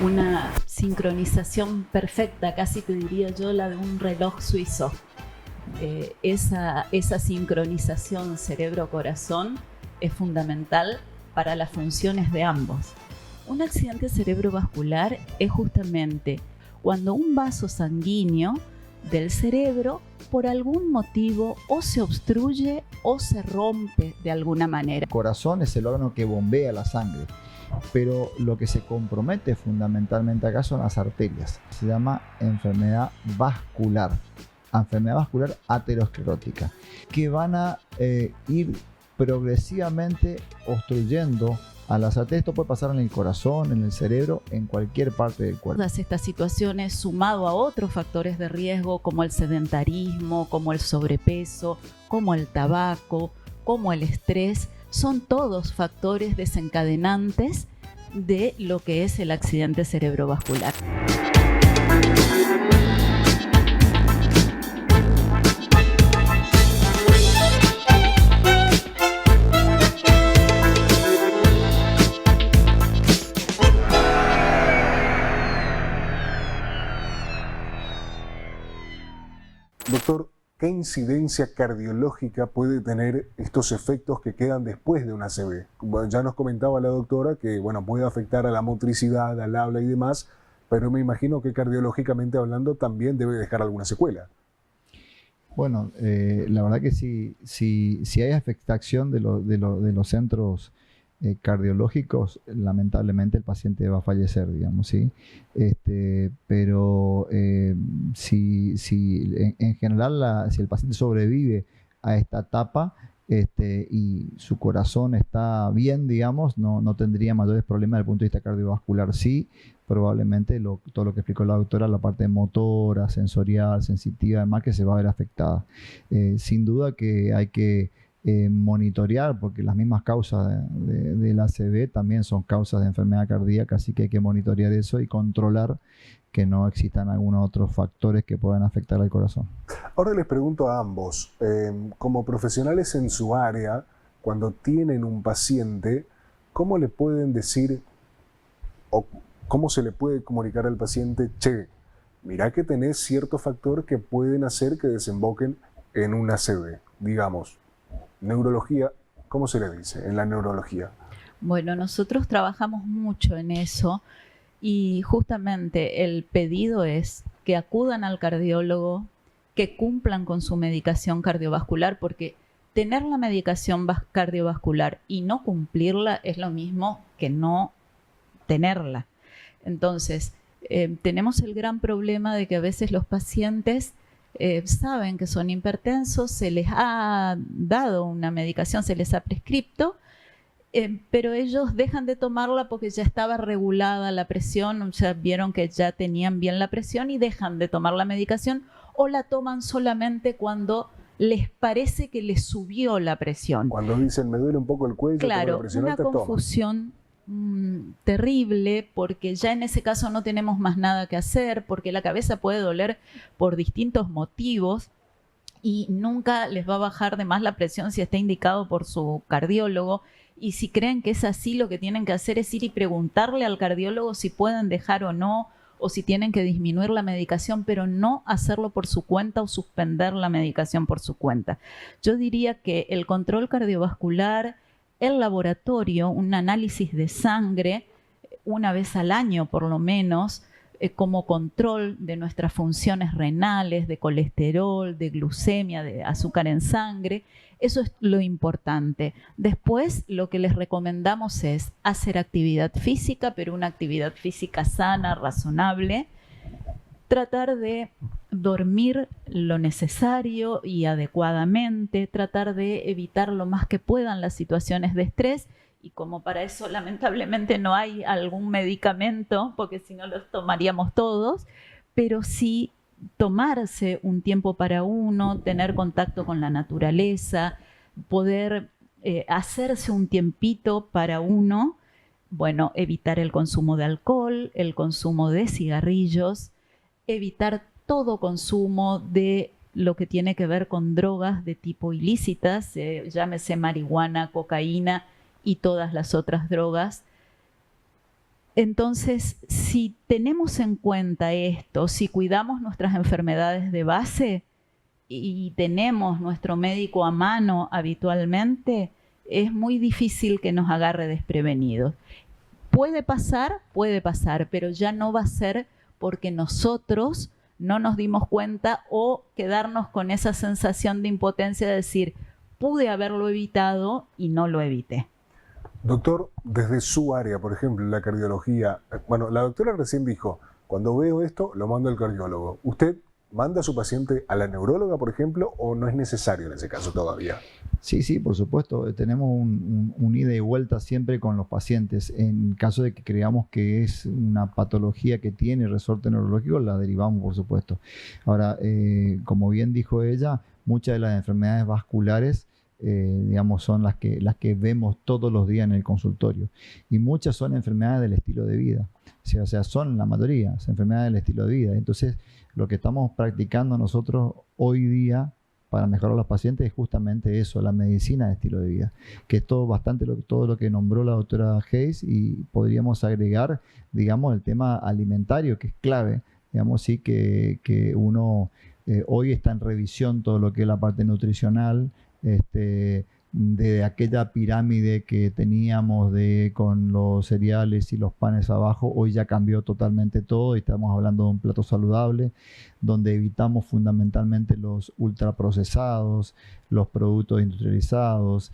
una sincronización perfecta, casi te diría yo la de un reloj suizo. Esa sincronización cerebro-corazón es fundamental para las funciones de ambos. Un accidente cerebrovascular es justamente cuando un vaso sanguíneo del cerebro por algún motivo o se obstruye o se rompe de alguna manera. El corazón es el órgano que bombea la sangre, pero lo que se compromete fundamentalmente acá son las arterias. Se llama enfermedad vascular aterosclerótica, que van a ir progresivamente obstruyendo a las arterias. Esto puede pasar en el corazón, en el cerebro, en cualquier parte del cuerpo. Todas estas situaciones, sumado a otros factores de riesgo como el sedentarismo, como el sobrepeso, como el tabaco, como el estrés, son todos factores desencadenantes de lo que es el accidente cerebrovascular. Doctor, ¿qué incidencia cardiológica puede tener estos efectos que quedan después de una ACV? Bueno, ya nos comentaba la doctora que puede afectar a la motricidad, al habla y demás, pero me imagino que cardiológicamente hablando también debe dejar alguna secuela. Bueno, la verdad que si hay afectación de los centros cardiológicos, lamentablemente el paciente va a fallecer, digamos, ¿sí? Pero en general, si el paciente sobrevive a esta etapa y su corazón está bien, digamos, no tendría mayores problemas desde el punto de vista cardiovascular. Sí, probablemente todo lo que explicó la doctora, la parte motora, sensorial, sensitiva, además, que se va a ver afectada. Sin duda que hay que monitorear, porque las mismas causas del ACV también son causas de enfermedad cardíaca, así que hay que monitorear eso y controlar que no existan algunos otros factores que puedan afectar al corazón. Ahora les pregunto a ambos, como profesionales en su área, cuando tienen un paciente, ¿cómo le pueden decir o cómo se le puede comunicar al paciente, che, mirá que tenés cierto factor que pueden hacer que desemboquen en un ACV, digamos? Neurología, ¿cómo se le dice en la neurología? Bueno, nosotros trabajamos mucho en eso y justamente el pedido es que acudan al cardiólogo, que cumplan con su medicación cardiovascular, porque tener la medicación cardiovascular y no cumplirla es lo mismo que no tenerla. Entonces, tenemos el gran problema de que a veces los pacientes saben que son hipertensos, se les ha dado una medicación, se les ha prescripto, pero ellos dejan de tomarla porque ya estaba regulada la presión, o sea, vieron que ya tenían bien la presión y dejan de tomar la medicación o la toman solamente cuando les parece que les subió la presión. Cuando dicen me duele un poco el cuello, claro, una confusión terrible, porque ya en ese caso no tenemos más nada que hacer, porque la cabeza puede doler por distintos motivos y nunca les va a bajar de más la presión si está indicado por su cardiólogo. Y si creen que es así, lo que tienen que hacer es ir y preguntarle al cardiólogo si pueden dejar o no, o si tienen que disminuir la medicación, pero no hacerlo por su cuenta o suspender la medicación por su cuenta. Yo diría que el control cardiovascular, el laboratorio, un análisis de sangre una vez al año por lo menos, como control de nuestras funciones renales, de colesterol, de glucemia, de azúcar en sangre, eso es lo importante. Después lo que les recomendamos es hacer actividad física, pero una actividad física sana, razonable, tratar de dormir lo necesario y adecuadamente, tratar de evitar lo más que puedan las situaciones de estrés, y como para eso lamentablemente no hay algún medicamento, porque si no los tomaríamos todos, pero sí tomarse un tiempo para uno, tener contacto con la naturaleza, poder hacerse un tiempito para uno, bueno, evitar el consumo de alcohol, el consumo de cigarrillos, evitar todo consumo de lo que tiene que ver con drogas de tipo ilícitas, llámese marihuana, cocaína y todas las otras drogas. Entonces, si tenemos en cuenta esto, si cuidamos nuestras enfermedades de base y tenemos nuestro médico a mano habitualmente, es muy difícil que nos agarre desprevenidos. Puede pasar, pero ya no va a ser porque nosotros no nos dimos cuenta o quedarnos con esa sensación de impotencia de decir, pude haberlo evitado y no lo evité. Doctor, desde su área, por ejemplo, la cardiología, bueno, la doctora recién dijo, cuando veo esto, lo mando al cardiólogo. ¿Usted manda a su paciente a la neuróloga, por ejemplo, o no es necesario en ese caso todavía? Sí, por supuesto. Tenemos un ida y vuelta siempre con los pacientes. En caso de que creamos que es una patología que tiene resorte neurológico, la derivamos, por supuesto. Ahora, como bien dijo ella, muchas de las enfermedades vasculares digamos, son las que vemos todos los días en el consultorio. Y muchas son enfermedades del estilo de vida. O sea, son la mayoría, son enfermedades del estilo de vida. Entonces, lo que estamos practicando nosotros hoy día para mejorar a los pacientes es justamente eso, la medicina de estilo de vida, que es todo todo lo que nombró la doctora Hayes, y podríamos agregar, digamos, el tema alimentario, que es clave. Digamos, sí que uno hoy está en revisión todo lo que es la parte nutricional, de aquella pirámide que teníamos con los cereales y los panes abajo. Hoy ya cambió totalmente todo y estamos hablando de un plato saludable donde evitamos fundamentalmente los ultraprocesados, los productos industrializados,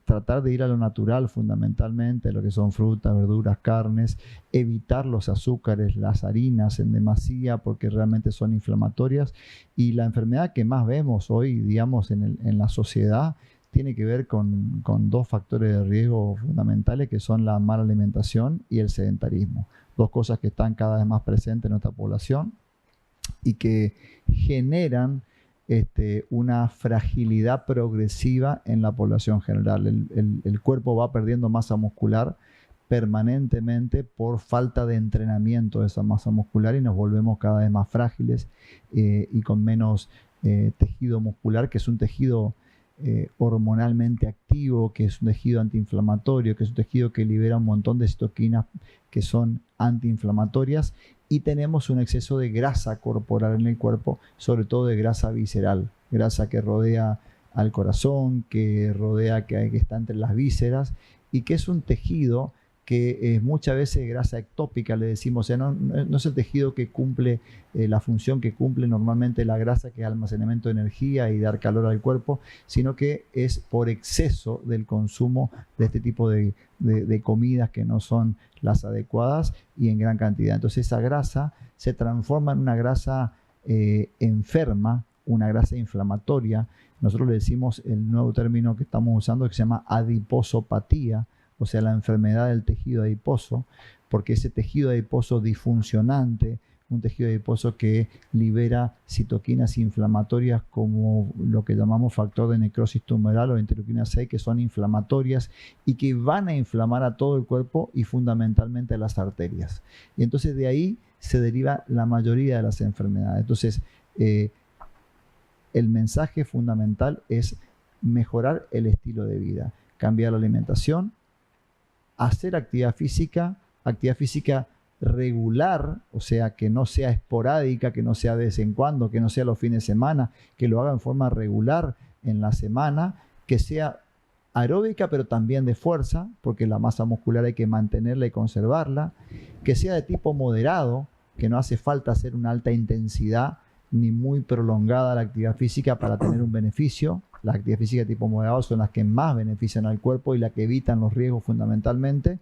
tratar de ir a lo natural fundamentalmente, lo que son frutas, verduras, carnes, evitar los azúcares, las harinas en demasía porque realmente son inflamatorias. Y la enfermedad que más vemos hoy, digamos, en la sociedad tiene que ver con dos factores de riesgo fundamentales, que son la mala alimentación y el sedentarismo. Dos cosas que están cada vez más presentes en nuestra población y que generan una fragilidad progresiva en la población general. El cuerpo va perdiendo masa muscular permanentemente por falta de entrenamiento de esa masa muscular y nos volvemos cada vez más frágiles y con menos tejido muscular, que es un tejido hormonalmente activo, que es un tejido antiinflamatorio, que es un tejido que libera un montón de citoquinas que son antiinflamatorias, y tenemos un exceso de grasa corporal en el cuerpo, sobre todo de grasa visceral, grasa que rodea al corazón, que está entre las vísceras, y que es un tejido que muchas veces grasa ectópica, le decimos. O sea, no es el tejido que cumple la función que cumple normalmente la grasa, que es almacenamiento de energía y dar calor al cuerpo, sino que es por exceso del consumo de este tipo de comidas que no son las adecuadas y en gran cantidad. Entonces esa grasa se transforma en una grasa enferma, una grasa inflamatoria. Nosotros le decimos el nuevo término que estamos usando, que se llama adiposopatía, o sea, la enfermedad del tejido adiposo, porque ese tejido adiposo disfuncionante, un tejido adiposo que libera citoquinas inflamatorias como lo que llamamos factor de necrosis tumoral o interleuquina 6, que son inflamatorias y que van a inflamar a todo el cuerpo y fundamentalmente a las arterias. Y entonces de ahí se deriva la mayoría de las enfermedades. Entonces, el mensaje fundamental es mejorar el estilo de vida, cambiar la alimentación, hacer actividad física regular, o sea, que no sea esporádica, que no sea de vez en cuando, que no sea los fines de semana, que lo haga en forma regular en la semana, que sea aeróbica pero también de fuerza, porque la masa muscular hay que mantenerla y conservarla, que sea de tipo moderado, que no hace falta hacer una alta intensidad ni muy prolongada la actividad física para tener un beneficio. Las actividades físicas de tipo moderado son las que más benefician al cuerpo y las que evitan los riesgos fundamentalmente.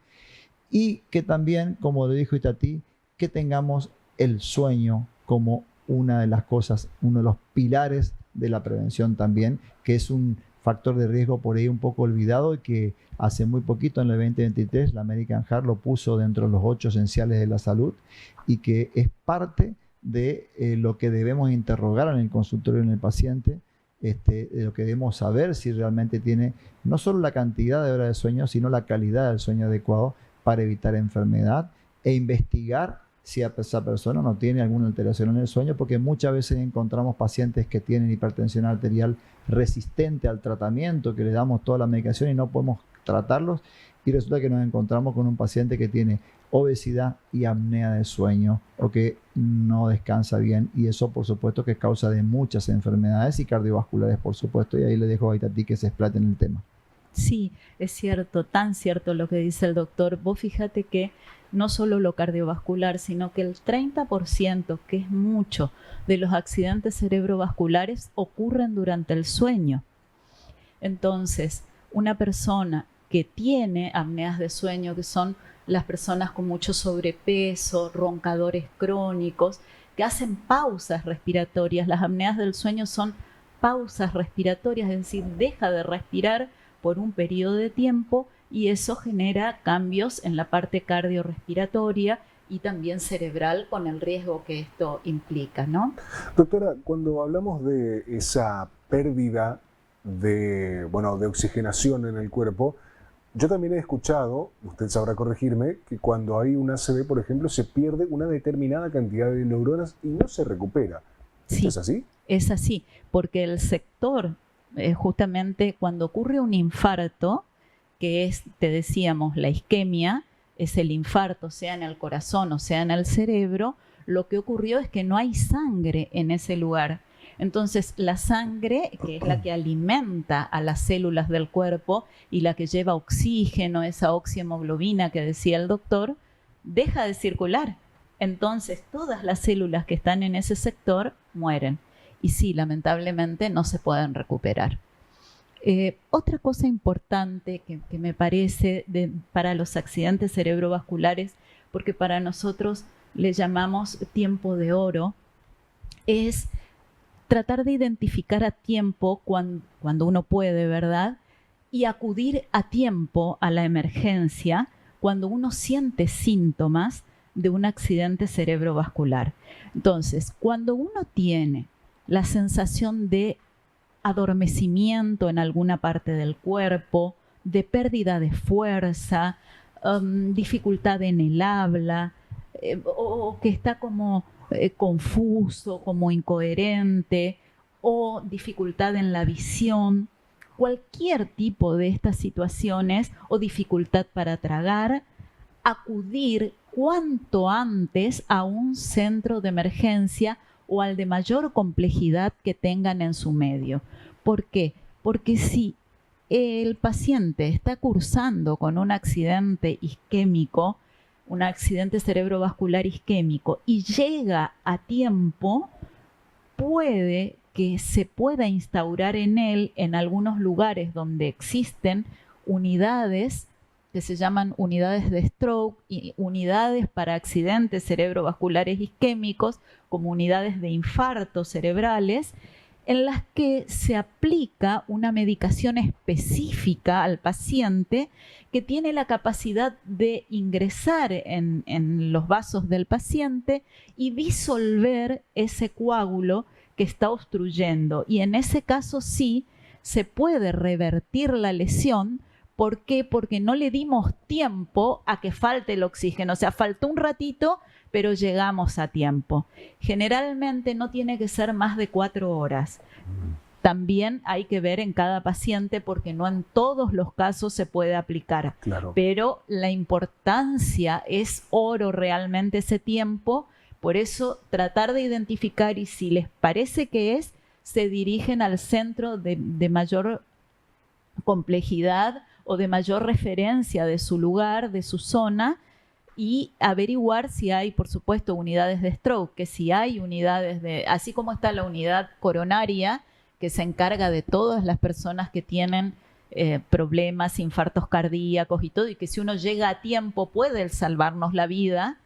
Y que también, como le dijo Itatí, que tengamos el sueño como una de las cosas, uno de los pilares de la prevención también, que es un factor de riesgo por ahí un poco olvidado y que hace muy poquito, en el 2023, la American Heart lo puso dentro de los 8 esenciales de la salud y que es parte de lo que debemos interrogar en el consultorio en el paciente, de lo que debemos saber si realmente tiene no solo la cantidad de horas de sueño, sino la calidad del sueño adecuado para evitar enfermedad, e investigar si esa persona no tiene alguna alteración en el sueño, porque muchas veces encontramos pacientes que tienen hipertensión arterial resistente al tratamiento, que le damos toda la medicación y no podemos tratarlos, y resulta que nos encontramos con un paciente que tiene obesidad y apnea de sueño o que no descansa bien, y eso por supuesto que es causa de muchas enfermedades y cardiovasculares, por supuesto, y ahí le dejo a Itatí que se explate en el tema. Sí, es cierto, tan cierto lo que dice el doctor. Vos fíjate que no solo lo cardiovascular, sino que el 30%, que es mucho, de los accidentes cerebrovasculares ocurren durante el sueño. Entonces, una persona que tiene apneas de sueño, que son las personas con mucho sobrepeso, roncadores crónicos, que hacen pausas respiratorias. Las apneas del sueño son pausas respiratorias, es decir, deja de respirar por un periodo de tiempo, y eso genera cambios en la parte cardiorrespiratoria y también cerebral, con el riesgo que esto implica, ¿no? Doctora, cuando hablamos de esa pérdida de oxigenación en el cuerpo, yo también he escuchado, usted sabrá corregirme, que cuando hay un ACV, por ejemplo, se pierde una determinada cantidad de neuronas y no se recupera. Sí, ¿Es así? Es así, porque el sector, justamente cuando ocurre un infarto, que es, te decíamos, la isquemia, es el infarto, sea en el corazón o sea en el cerebro, lo que ocurrió es que no hay sangre en ese lugar. Entonces, la sangre, que es la que alimenta a las células del cuerpo y la que lleva oxígeno, esa oxihemoglobina que decía el doctor, deja de circular. Entonces, todas las células que están en ese sector mueren. Y sí, lamentablemente no se pueden recuperar. Otra cosa importante que me parece para los accidentes cerebrovasculares, porque para nosotros le llamamos tiempo de oro, es tratar de identificar a tiempo cuando uno puede, ¿verdad? Y acudir a tiempo a la emergencia cuando uno siente síntomas de un accidente cerebrovascular. Entonces, cuando uno tiene la sensación de adormecimiento en alguna parte del cuerpo, de pérdida de fuerza, dificultad en el habla, o que está como confuso, como incoherente, o dificultad en la visión, cualquier tipo de estas situaciones, o dificultad para tragar, acudir cuanto antes a un centro de emergencia o al de mayor complejidad que tengan en su medio. ¿Por qué? Porque si el paciente está cursando con un accidente isquémico, un accidente cerebrovascular isquémico, y llega a tiempo, puede que se pueda instaurar en él, en algunos lugares donde existen unidades que se llaman unidades de stroke y unidades para accidentes cerebrovasculares isquémicos, como unidades de infartos cerebrales, en las que se aplica una medicación específica al paciente que tiene la capacidad de ingresar en los vasos del paciente y disolver ese coágulo que está obstruyendo. Y en ese caso sí se puede revertir la lesión. ¿Por qué? Porque no le dimos tiempo a que falte el oxígeno. O sea, faltó un ratito, pero llegamos a tiempo. Generalmente no tiene que ser más de 4 horas. También hay que ver en cada paciente, porque no en todos los casos se puede aplicar. Claro. Pero la importancia es oro realmente ese tiempo. Por eso tratar de identificar, y si les parece que es, se dirigen al centro de mayor complejidad o de mayor referencia de su lugar, de su zona, y averiguar si hay, por supuesto, unidades de stroke, que si hay unidades de, así como está la unidad coronaria, que se encarga de todas las personas que tienen problemas, infartos cardíacos y todo, y que si uno llega a tiempo puede salvarnos la vida.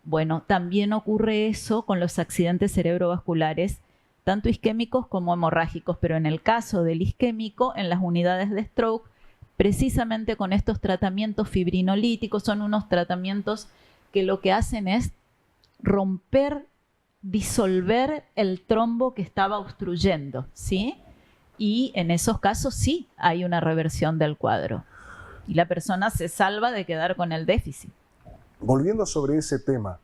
Bueno, también ocurre eso con los accidentes cerebrovasculares, tanto isquémicos como hemorrágicos, pero en el caso del isquémico, en las unidades de stroke, precisamente con estos tratamientos fibrinolíticos, son unos tratamientos que lo que hacen es romper, disolver el trombo que estaba obstruyendo, ¿sí? Y en esos casos sí hay una reversión del cuadro. Y la persona se salva de quedar con el déficit. Volviendo sobre ese tema,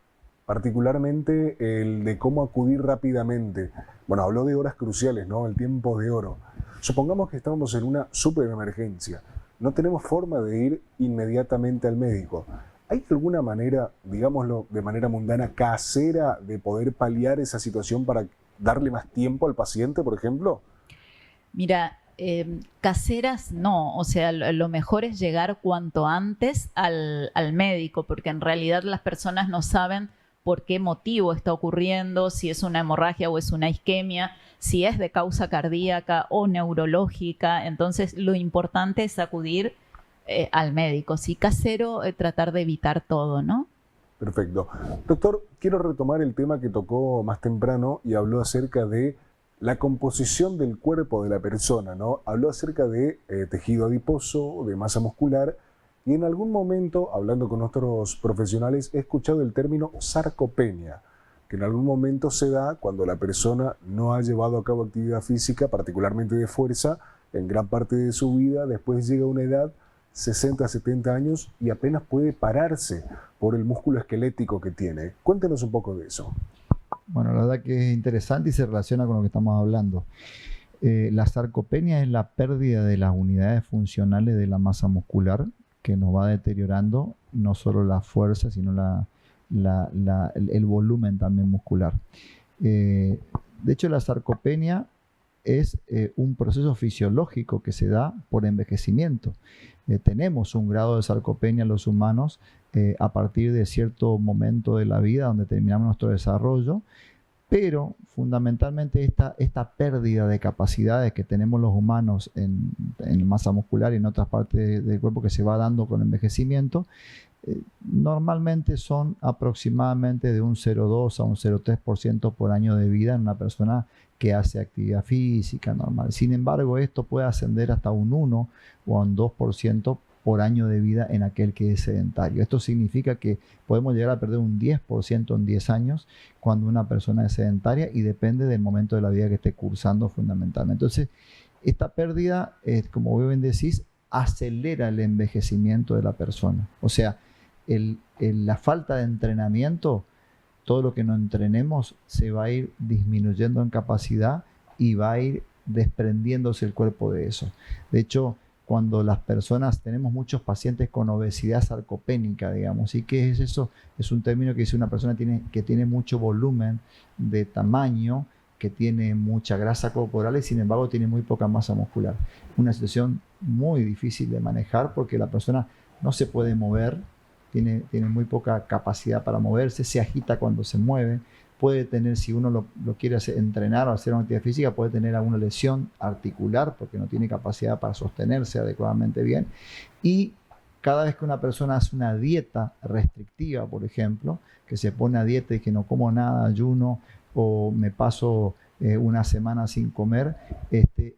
particularmente el de cómo acudir rápidamente. Bueno, habló de horas cruciales, ¿no? El tiempo de oro. Supongamos que estamos en una superemergencia. no tenemos forma de ir inmediatamente al médico. ¿Hay alguna manera, digámoslo de manera mundana, casera de poder paliar esa situación para darle más tiempo al paciente, por ejemplo? Mira, caseras no, o sea, lo mejor es llegar cuanto antes al médico, porque en realidad las personas no saben por qué motivo está ocurriendo, si es una hemorragia o es una isquemia, si es de causa cardíaca o neurológica. Entonces, lo importante es acudir al médico. Si casero, tratar de evitar todo, ¿no? Perfecto. Doctor, quiero retomar el tema que tocó más temprano y habló acerca de la composición del cuerpo de la persona, ¿no? Habló acerca de tejido adiposo, de masa muscular, y en algún momento, hablando con otros profesionales, he escuchado el término sarcopenia, que en algún momento se da cuando la persona no ha llevado a cabo actividad física, particularmente de fuerza, en gran parte de su vida. Después llega una edad, 60, 70 años, y apenas puede pararse por el músculo esquelético que tiene. Cuéntenos un poco de eso. Bueno, la verdad que es interesante y se relaciona con lo que estamos hablando. La sarcopenia es la pérdida de las unidades funcionales de la masa muscular, que nos va deteriorando no solo la fuerza, sino el volumen también muscular. De hecho, la sarcopenia es un proceso fisiológico que se da por envejecimiento. Tenemos un grado de sarcopenia los humanos a partir de cierto momento de la vida donde terminamos nuestro desarrollo, pero fundamentalmente esta pérdida de capacidades que tenemos los humanos en masa muscular y en otras partes del cuerpo que se va dando con el envejecimiento, normalmente son aproximadamente de un 0,2 a un 0,3% por año de vida en una persona que hace actividad física normal. Sin embargo, esto puede ascender hasta un 1 o un 2% por año de vida en aquel que es sedentario. Esto significa que podemos llegar a perder un 10% en 10 años cuando una persona es sedentaria, y depende del momento de la vida que esté cursando fundamentalmente. Entonces, esta pérdida, como bien decís, acelera el envejecimiento de la persona. O sea, la falta de entrenamiento, todo lo que no entrenemos se va a ir disminuyendo en capacidad y va a ir desprendiéndose el cuerpo de eso. De hecho, cuando las personas, tenemos muchos pacientes con obesidad sarcopénica, digamos. ¿Y qué es eso? Es un término que dice una persona que tiene mucho volumen de tamaño, que tiene mucha grasa corporal y sin embargo tiene muy poca masa muscular. Una situación muy difícil de manejar porque la persona no se puede mover, tiene muy poca capacidad para moverse, se agita cuando se mueve, puede tener, si uno lo quiere entrenar o hacer una actividad física, puede tener alguna lesión articular porque no tiene capacidad para sostenerse adecuadamente bien. Y cada vez que una persona hace una dieta restrictiva, por ejemplo, que se pone a dieta y que no como nada, ayuno, o me paso una semana sin comer,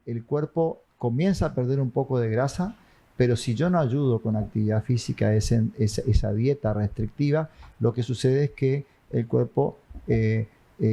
el cuerpo comienza a perder un poco de grasa, pero si yo no ayudo con actividad física esa dieta restrictiva, lo que sucede es que el cuerpo,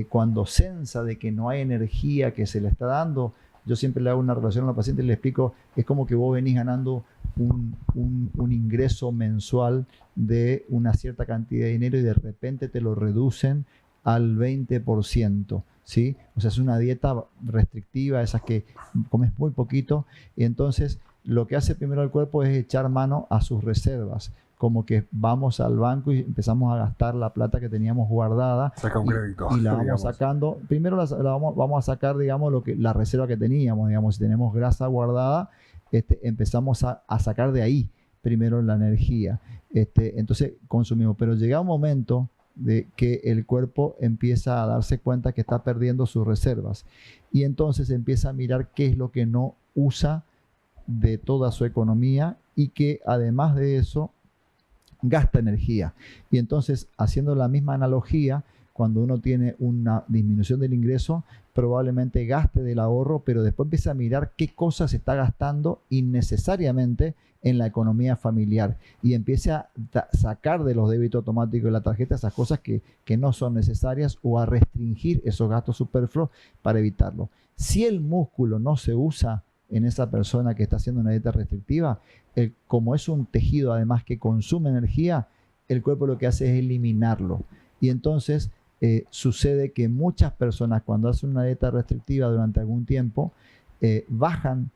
cuando sensa de que no hay energía que se le está dando, yo siempre le hago una relación a los pacientes y le explico, es como que vos venís ganando un ingreso mensual de una cierta cantidad de dinero y de repente te lo reducen al 20%, ¿sí? O sea, es una dieta restrictiva, esas que comes muy poquito, y entonces lo que hace primero el cuerpo es echar mano a sus reservas, como que vamos al banco y empezamos a gastar la plata que teníamos guardada. Saca un crédito. Y la vamos sacando. Primero vamos a sacar, digamos, la reserva que teníamos. Digamos, si tenemos grasa guardada, empezamos a sacar de ahí primero la energía. Entonces consumimos. Pero llega un momento de que el cuerpo empieza a darse cuenta que está perdiendo sus reservas. Y entonces empieza a mirar qué es lo que no usa de toda su economía y que además de eso gasta energía. Y entonces, haciendo la misma analogía, cuando uno tiene una disminución del ingreso, probablemente gaste del ahorro, pero después empieza a mirar qué cosas está gastando innecesariamente en la economía familiar y empiece a sacar de los débitos automáticos de la tarjeta esas cosas que no son necesarias o a restringir esos gastos superfluos para evitarlo. Si el músculo no se usa en esa persona que está haciendo una dieta restrictiva, como es un tejido además que consume energía, el cuerpo lo que hace es eliminarlo. Y entonces sucede que muchas personas cuando hacen una dieta restrictiva durante algún tiempo, bajan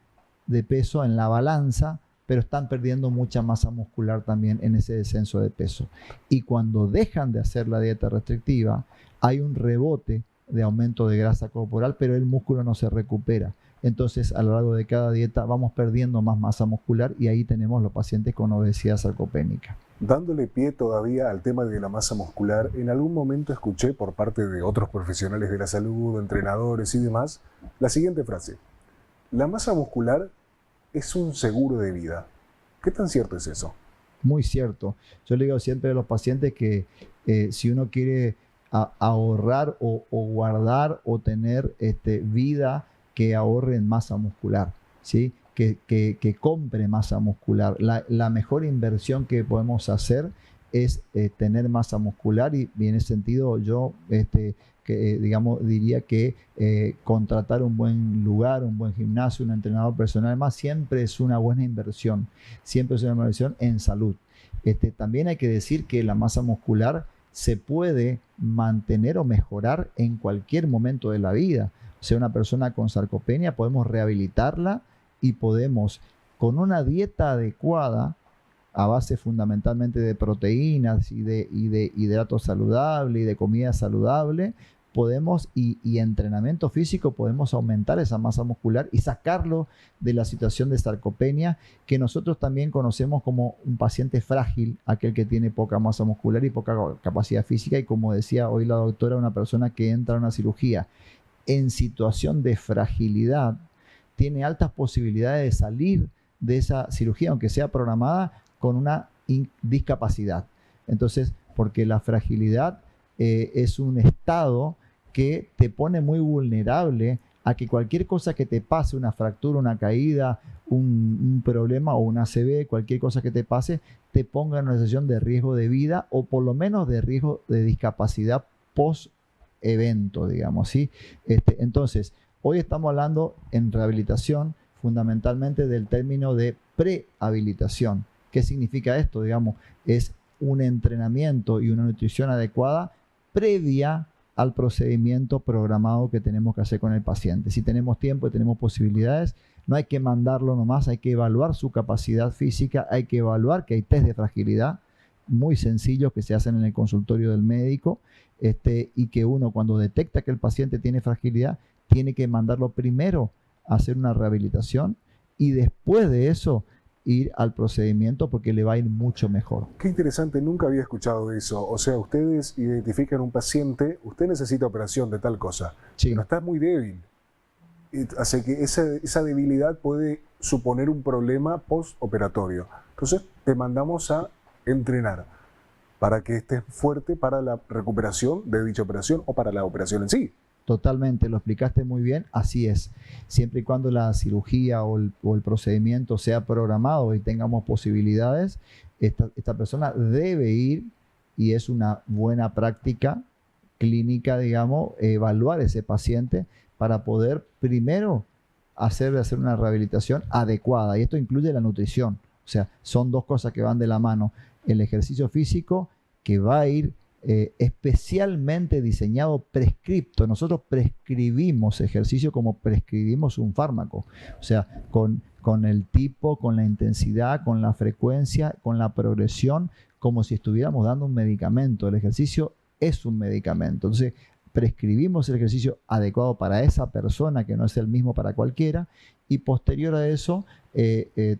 de peso en la balanza pero están perdiendo mucha masa muscular también en ese descenso de peso. Y cuando dejan de hacer la dieta restrictiva, hay un rebote de aumento de grasa corporal, pero el músculo no se recupera. Entonces, a lo largo de cada dieta vamos perdiendo más masa muscular y ahí tenemos los pacientes con obesidad sarcopénica. Dándole pie todavía al tema de la masa muscular, en algún momento escuché por parte de otros profesionales de la salud, entrenadores y demás, la siguiente frase: la masa muscular es un seguro de vida. ¿Qué tan cierto es eso? Muy cierto. Yo le digo siempre a los pacientes que si uno quiere ahorrar o guardar o tener vida, que ahorre en masa muscular, ¿sí? Que compre masa muscular. La mejor inversión que podemos hacer es tener masa muscular y en ese sentido yo diría que contratar un buen lugar, un buen gimnasio, un entrenador personal más siempre es una buena inversión, siempre es una buena inversión en salud. También hay que decir que la masa muscular se puede mantener o mejorar en cualquier momento de la vida. O sea, una persona con sarcopenia podemos rehabilitarla y podemos, con una dieta adecuada, a base fundamentalmente de proteínas y de hidratos saludables y de comida saludable, podemos, y entrenamiento físico, podemos aumentar esa masa muscular y sacarlo de la situación de sarcopenia, que nosotros también conocemos como un paciente frágil, aquel que tiene poca masa muscular y poca capacidad física, y como decía hoy la doctora, una persona que entra a una cirugía en situación de fragilidad tiene altas posibilidades de salir de esa cirugía, aunque sea programada, con una discapacidad. Entonces, porque la fragilidad es un estado que te pone muy vulnerable a que cualquier cosa que te pase, una fractura, una caída, un problema o un ACV, cualquier cosa que te pase, te ponga en una situación de riesgo de vida o por lo menos de riesgo de discapacidad post-evento, digamos, ¿sí? Entonces, hoy estamos hablando en rehabilitación fundamentalmente del término de prehabilitación. ¿Qué significa esto? Digamos, es un entrenamiento y una nutrición adecuada previa al procedimiento programado que tenemos que hacer con el paciente. Si tenemos tiempo y tenemos posibilidades, no hay que mandarlo nomás, hay que evaluar su capacidad física, hay que evaluar que hay test de fragilidad muy sencillos que se hacen en el consultorio del médico, y que uno, cuando detecta que el paciente tiene fragilidad, tiene que mandarlo primero a hacer una rehabilitación y después de eso ir al procedimiento, porque le va a ir mucho mejor. Qué interesante, nunca había escuchado eso. O sea, ustedes identifican un paciente, usted necesita operación de tal cosa, Sí. pero está muy débil. Así que esa debilidad puede suponer un problema postoperatorio. Entonces te mandamos a entrenar para que estés fuerte para la recuperación de dicha operación o para la operación en sí. Totalmente, lo explicaste muy bien, así es. Siempre y cuando la cirugía o el procedimiento sea programado y tengamos posibilidades, esta persona debe ir, y es una buena práctica clínica, digamos, evaluar ese paciente para poder primero hacer una rehabilitación adecuada. Y esto incluye la nutrición. O sea, son dos cosas que van de la mano. El ejercicio físico, que va a ir especialmente diseñado, prescripto. Nosotros prescribimos ejercicio como prescribimos un fármaco. O sea, con el tipo, con la intensidad, con la frecuencia, con la progresión, como si estuviéramos dando un medicamento. El ejercicio es un medicamento. Entonces, prescribimos el ejercicio adecuado para esa persona, que no es el mismo para cualquiera, y posterior a eso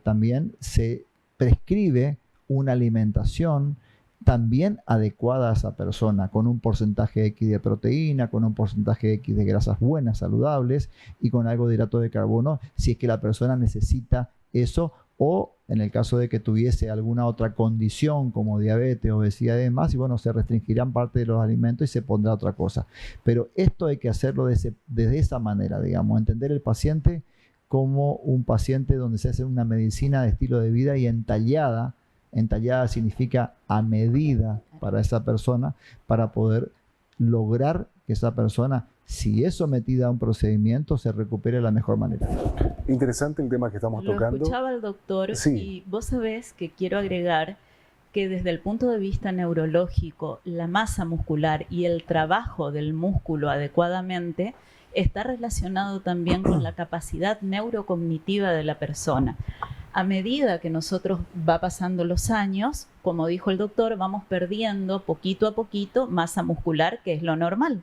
también se prescribe una alimentación también adecuada a esa persona, con un porcentaje X de proteína, con un porcentaje X de grasas buenas, saludables, y con algo de hidrato de carbono, si es que la persona necesita eso, o en el caso de que tuviese alguna otra condición como diabetes, obesidad y demás, y bueno, se restringirán parte de los alimentos y se pondrá otra cosa. Pero esto hay que hacerlo desde esa manera, digamos, entender el paciente como un paciente donde se hace una medicina de estilo de vida y entallada. Entallada significa a medida para esa persona, para poder lograr que esa persona, si es sometida a un procedimiento, se recupere de la mejor manera. Interesante el tema que estamos tocando. Lo escuchaba el doctor, Sí. Y vos sabés que quiero agregar que desde el punto de vista neurológico, la masa muscular y el trabajo del músculo adecuadamente está relacionado también con la capacidad neurocognitiva de la persona. A medida que nosotros va pasando los años, como dijo el doctor, vamos perdiendo poquito a poquito masa muscular, que es lo normal.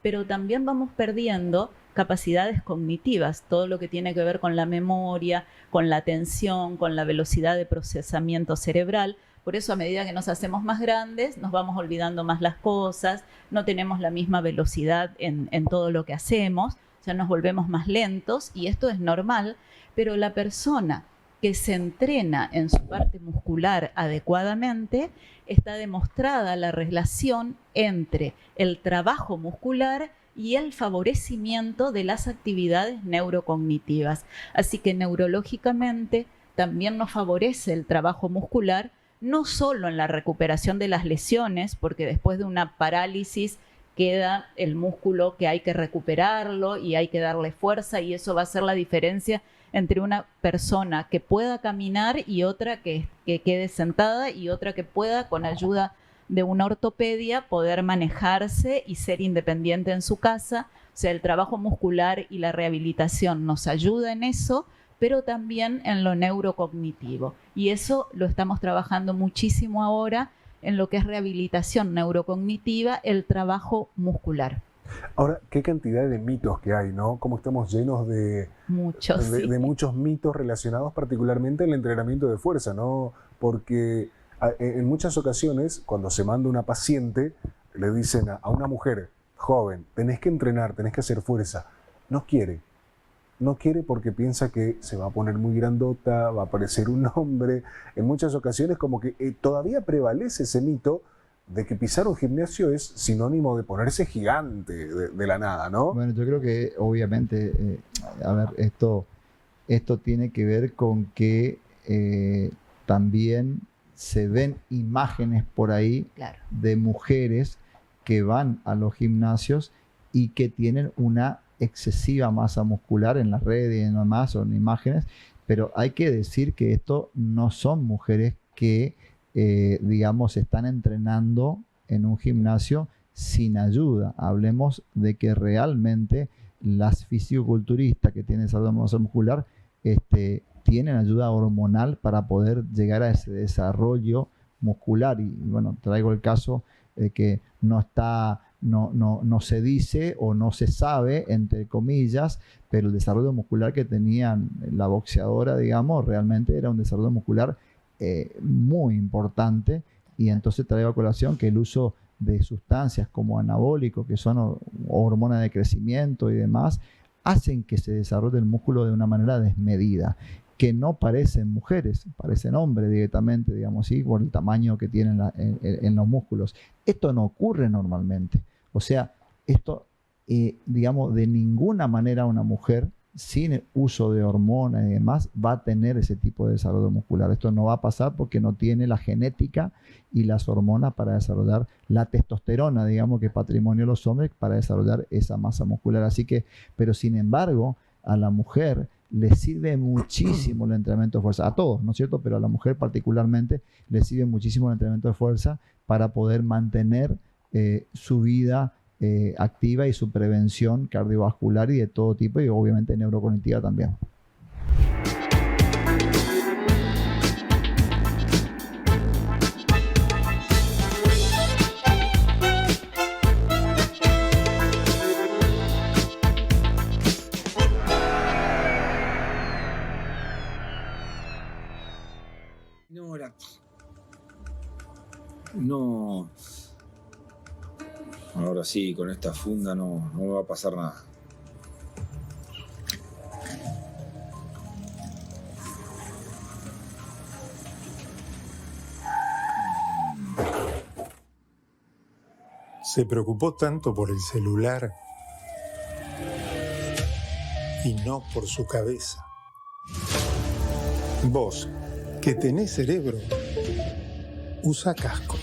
Pero también vamos perdiendo capacidades cognitivas, todo lo que tiene que ver con la memoria, con la atención, con la velocidad de procesamiento cerebral. Por eso, a medida que nos hacemos más grandes, nos vamos olvidando más las cosas, no tenemos la misma velocidad en todo lo que hacemos, o sea, nos volvemos más lentos, y esto es normal, pero la persona que se entrena en su parte muscular adecuadamente, está demostrada la relación entre el trabajo muscular y el favorecimiento de las actividades neurocognitivas. Así que neurológicamente también nos favorece el trabajo muscular, no solo en la recuperación de las lesiones, porque después de una parálisis queda el músculo que hay que recuperarlo y hay que darle fuerza, y eso va a ser la diferencia entre una persona que pueda caminar y otra que quede sentada, y otra que pueda, con ayuda de una ortopedia, poder manejarse y ser independiente en su casa. O sea, el trabajo muscular y la rehabilitación nos ayuda en eso, pero también en lo neurocognitivo. Y eso lo estamos trabajando muchísimo ahora en lo que es rehabilitación neurocognitiva, el trabajo muscular. Ahora, qué cantidad de mitos que hay, ¿no? Cómo estamos llenos de muchos mitos relacionados particularmente al entrenamiento de fuerza, ¿no? Porque en muchas ocasiones, cuando se manda una paciente, le dicen a una mujer joven, tenés que entrenar, tenés que hacer fuerza. No quiere porque piensa que se va a poner muy grandota, va a parecer un hombre. En muchas ocasiones como que todavía prevalece ese mito de que pisar un gimnasio es sinónimo de ponerse gigante de la nada, ¿no? Bueno, yo creo que obviamente, esto tiene que ver con que también se ven imágenes por ahí, claro, de mujeres que van a los gimnasios y que tienen una excesiva masa muscular en las redes y demás, son imágenes, pero hay que decir que esto no son mujeres que digamos, están entrenando en un gimnasio sin ayuda. Hablemos de que realmente las fisiculturistas que tienen salud masa muscular tienen ayuda hormonal para poder llegar a ese desarrollo muscular. Y bueno, traigo el caso de que no se dice o no se sabe, entre comillas, pero el desarrollo muscular que tenían la boxeadora, digamos, realmente era un desarrollo muscular muy importante. Y entonces traigo a colación que el uso de sustancias como anabólicos, que son hormonas de crecimiento y demás, hacen que se desarrolle el músculo de una manera desmedida, que no parecen mujeres, parecen hombres directamente, digamos así, por el tamaño que tienen en los músculos. Esto no ocurre normalmente. O sea, esto, digamos, de ninguna manera una mujer sin el uso de hormonas y demás va a tener ese tipo de desarrollo muscular. Esto no va a pasar porque no tiene la genética y las hormonas para desarrollar la testosterona, digamos, que es patrimonio de los hombres, para desarrollar esa masa muscular. Así que, pero sin embargo, a la mujer le sirve muchísimo el entrenamiento de fuerza, a todos, ¿no es cierto? Pero a la mujer particularmente le sirve muchísimo el entrenamiento de fuerza para poder mantener su vida activa y su prevención cardiovascular y de todo tipo, y obviamente neurocognitiva también. No. Ahora sí, con esta funda no me va a pasar nada. Se preocupó tanto por el celular y no por su cabeza. Vos, que tenés cerebro, usa casco.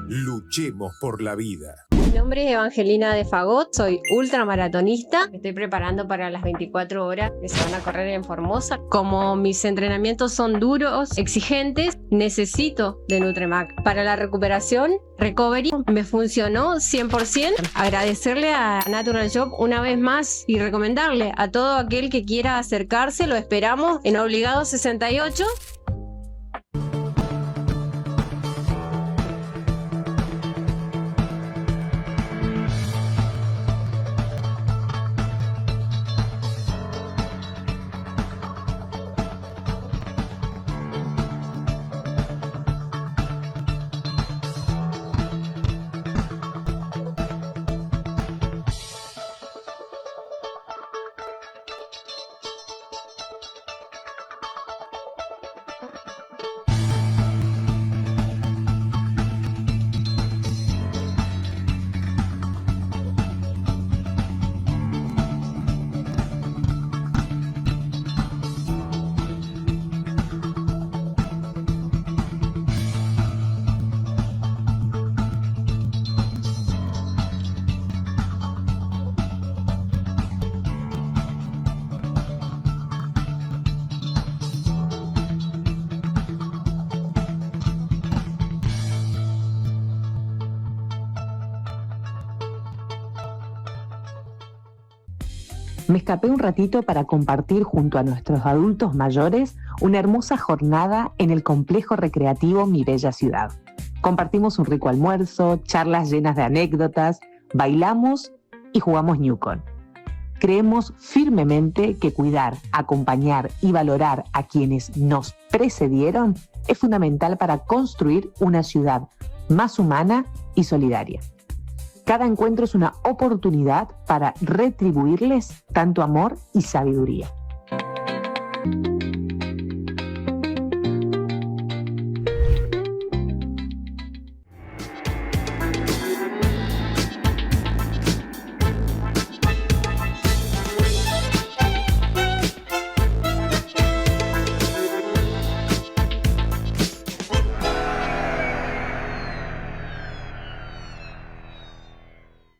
Luchemos por la vida. Mi nombre es Evangelina de Fagot, soy ultramaratonista. Me estoy preparando para las 24 horas que se van a correr en Formosa. Como mis entrenamientos son duros, exigentes, necesito de Nutremac. Para la recuperación, recovery, me funcionó 100%. Agradecerle a Natural Shop una vez más y recomendarle a todo aquel que quiera acercarse, lo esperamos en Obligado 68. Me escapé un ratito para compartir junto a nuestros adultos mayores una hermosa jornada en el complejo recreativo Mi Bella Ciudad. Compartimos un rico almuerzo, charlas llenas de anécdotas, bailamos y jugamos Newcon. Creemos firmemente que cuidar, acompañar y valorar a quienes nos precedieron es fundamental para construir una ciudad más humana y solidaria. Cada encuentro es una oportunidad para retribuirles tanto amor y sabiduría.